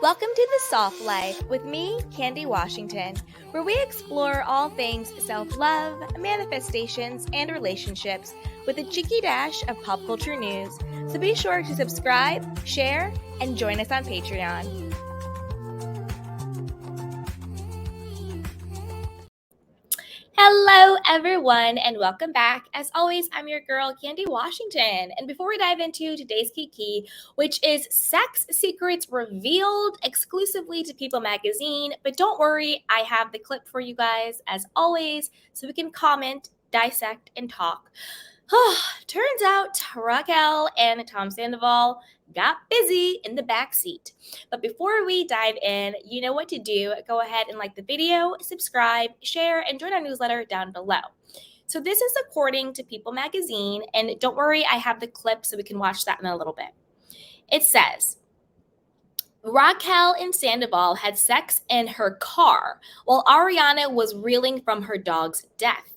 Welcome to The Soft Life with me, Candy Washington, where we explore all things self-love, manifestations, and relationships with a cheeky dash of pop culture news. So be sure to subscribe, share, and join us on Patreon. Hello, everyone, and welcome back. As always, I'm your girl, Candy Washington. And before we dive into today's kiki, which is sex secrets revealed exclusively to People magazine, but don't worry, I have the clip for you guys, as always, so we can comment, dissect, and talk. Turns out Raquel and Tom Sandoval got busy in the back seat. But before we dive in, you know what to do. Go ahead and like the video, subscribe, share, and join our newsletter down below. So this is according to People magazine, and don't worry, I have the clip so we can watch that in a little bit. It says, Raquel and Sandoval had sex in her car while Ariana was reeling from her dog's death.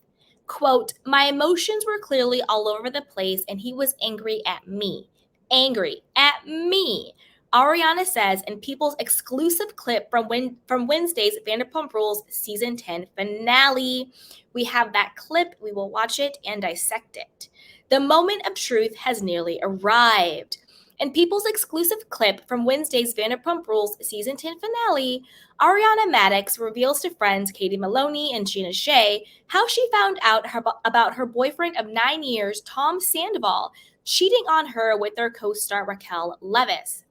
Quote, my emotions were clearly all over the place and he was angry at me. Angry at me. Ariana says in People's exclusive clip from Wednesday's Vanderpump Rules Season 10 finale. We have that clip. We will watch it and dissect it. The moment of truth has nearly arrived. In People's exclusive clip from Wednesday's Vanderpump Rules Season 10 finale, Ariana Madix reveals to friends Katie Maloney and Scheana how she found out about her boyfriend of 9 years, Tom Sandoval, cheating on her with their co-star Raquel Leviss.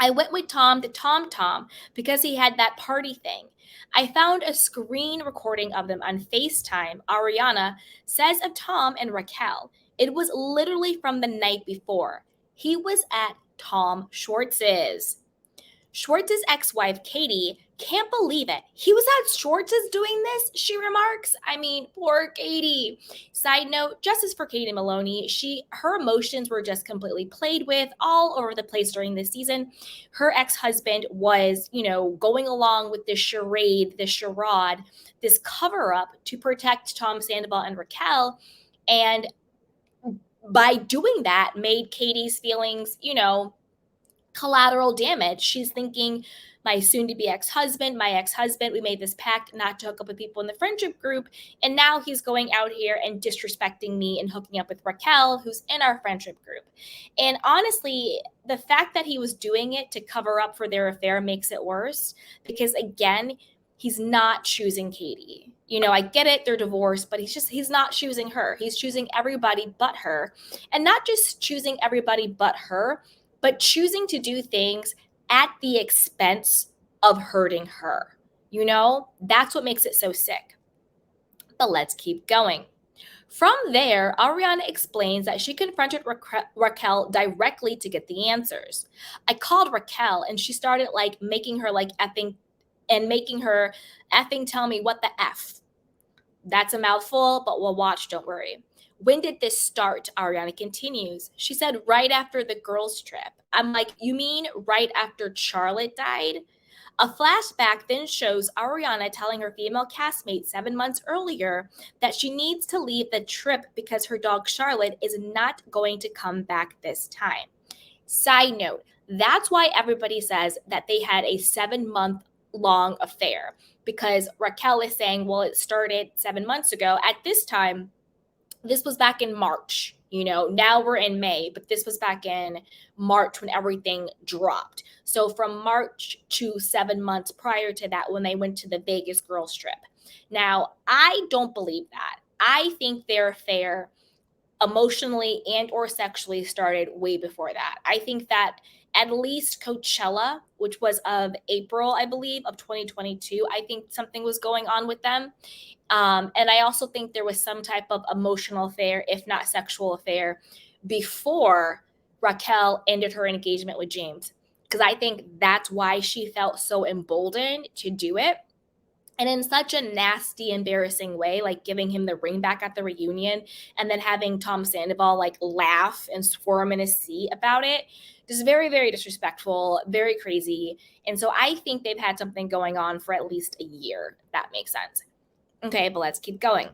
I went with Tom to Tom because he had that party thing. I found a screen recording of them on FaceTime, Ariana says of Tom and Raquel. It was literally from the night before. He was at Tom Schwartz's. Schwartz's ex-wife, Katie, can't believe it. He was at Schwartz's doing this, she remarks. I mean, poor Katie. Side note, justice for Katie Maloney. Her emotions were just completely played with all over the place during this season. Her ex-husband was, going along with this charade, this charade, this cover-up to protect Tom Sandoval and Raquel. And by doing that, made Katie's feelings, collateral damage. She's thinking, my soon-to-be ex-husband, we made this pact not to hook up with people in the friendship group, and now he's going out here and disrespecting me and hooking up with Raquel, who's in our friendship group. And honestly, the fact that he was doing it to cover up for their affair makes it worse, because again, he's not choosing Katie. I get it, they're divorced, but he's not choosing her. He's choosing everybody but her. And not just choosing everybody but her, but choosing to do things at the expense of hurting her. That's what makes it so sick. But let's keep going. From there, Ariana explains that she confronted Raquel directly to get the answers. I called Raquel and she started making her effing tell me what the F. That's a mouthful, but we'll watch, don't worry. When did this start? Ariana continues. She said right after the girls' trip. I'm like, you mean right after Charlotte died? A flashback then shows Ariana telling her female castmate 7 months earlier that she needs to leave the trip because her dog Charlotte is not going to come back this time. Side note, that's why everybody says that they had a 7-month-long affair, because Raquel is saying, well, it started 7 months ago. At this time, this was back in March, now we're in May, but this was back in March when everything dropped. So from March to 7 months prior to that, when they went to the Vegas girls trip. Now, I don't believe that. I think their affair emotionally and or sexually started way before that. I think that at least Coachella, which was of April, I believe, of 2022, I think something was going on with them. And I also think there was some type of emotional affair, if not sexual affair, before Raquel ended her engagement with James. Because I think that's why she felt so emboldened to do it. And in such a nasty, embarrassing way, giving him the ring back at the reunion and then having Tom Sandoval laugh and squirm in his seat about it. Just very, very disrespectful, very crazy. And so I think they've had something going on for at least a year, if that makes sense. Okay, but let's keep going.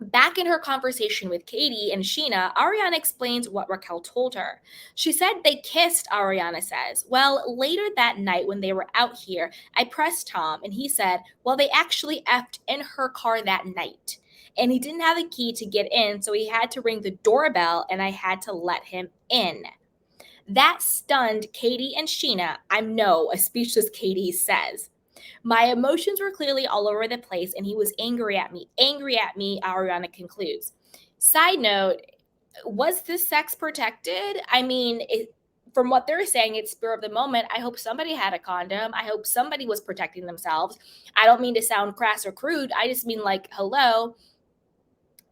Back in her conversation with Katie and Scheana, Ariana explains what Raquel told her. She said they kissed, Ariana says. Well, later that night when they were out here, I pressed Tom and he said, well, they actually effed in her car that night. And he didn't have a key to get in, so he had to ring the doorbell and I had to let him in. That stunned Katie and Scheana. I'm no, a speechless Katie says. My emotions were clearly all over the place, and he was angry at me. Angry at me, Ariana concludes. Side note, was this sex protected? I mean, from what they're saying, it's spur of the moment. I hope somebody had a condom. I hope somebody was protecting themselves. I don't mean to sound crass or crude. I just mean, like, hello.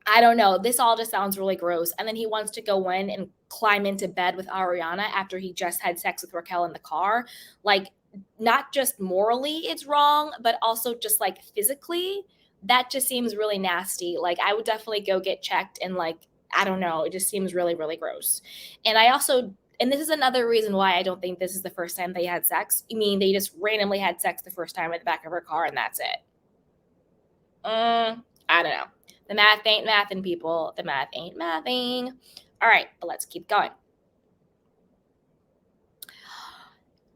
I don't know. This all just sounds really gross. And then he wants to go in and climb into bed with Ariana after he just had sex with Raquel in the car. Like, not just morally it's wrong, but also just like physically, that just seems really nasty. Like, I would definitely go get checked and, like, I don't know. It just seems really, really gross. And I also, and this is another reason why I don't think this is the first time they had sex. I mean, they just randomly had sex the first time at the back of her car and that's it. I don't know. The math ain't mathing, people. The math ain't mathing. All right, but let's keep going.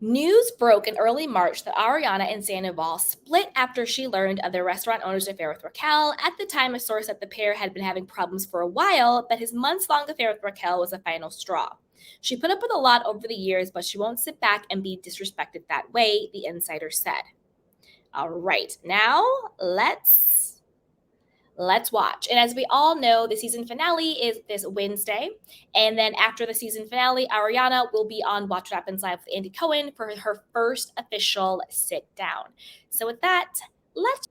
News broke in early March that Ariana and Sandoval split after she learned of the restaurant owner's affair with Raquel. At the time, a source said the pair had been having problems for a while, but his months-long affair with Raquel was the final straw. She put up with a lot over the years, but she won't sit back and be disrespected that way, the insider said. All right, now let's watch. And as we all know, the season finale is this Wednesday. And then after the season finale, Ariana will be on Watch What Happens Live with Andy Cohen for her first official sit down. So with that, let's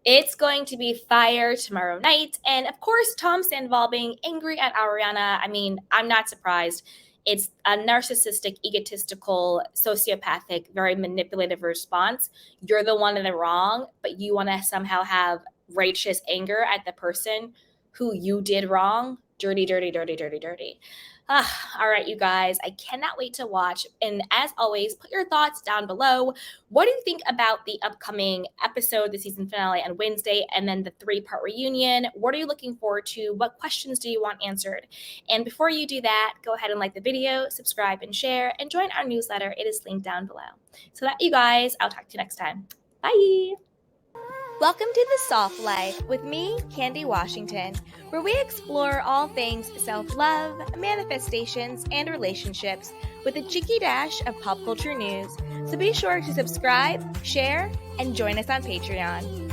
it's going to be fire tomorrow night. And of course, Tom Sandoval being angry at Ariana. I mean, I'm not surprised. It's a narcissistic, egotistical, sociopathic, very manipulative response. You're the one in the wrong, but you want to somehow have righteous anger at the person who you did wrong. Dirty, dirty, dirty, dirty, dirty. All right, you guys, I cannot wait to watch. And as always, put your thoughts down below. What do you think about the upcoming episode, the season finale on Wednesday, and then the 3-part reunion? What are you looking forward to? What questions do you want answered? And before you do that, go ahead and like the video, subscribe and share, and join our newsletter. It is linked down below. So that, you guys, I'll talk to you next time. Bye. Welcome to The Soft Life with me, Candy Washington, where we explore all things self-love, manifestations, and relationships with a cheeky dash of pop culture news. So be sure to subscribe, share, and join us on Patreon.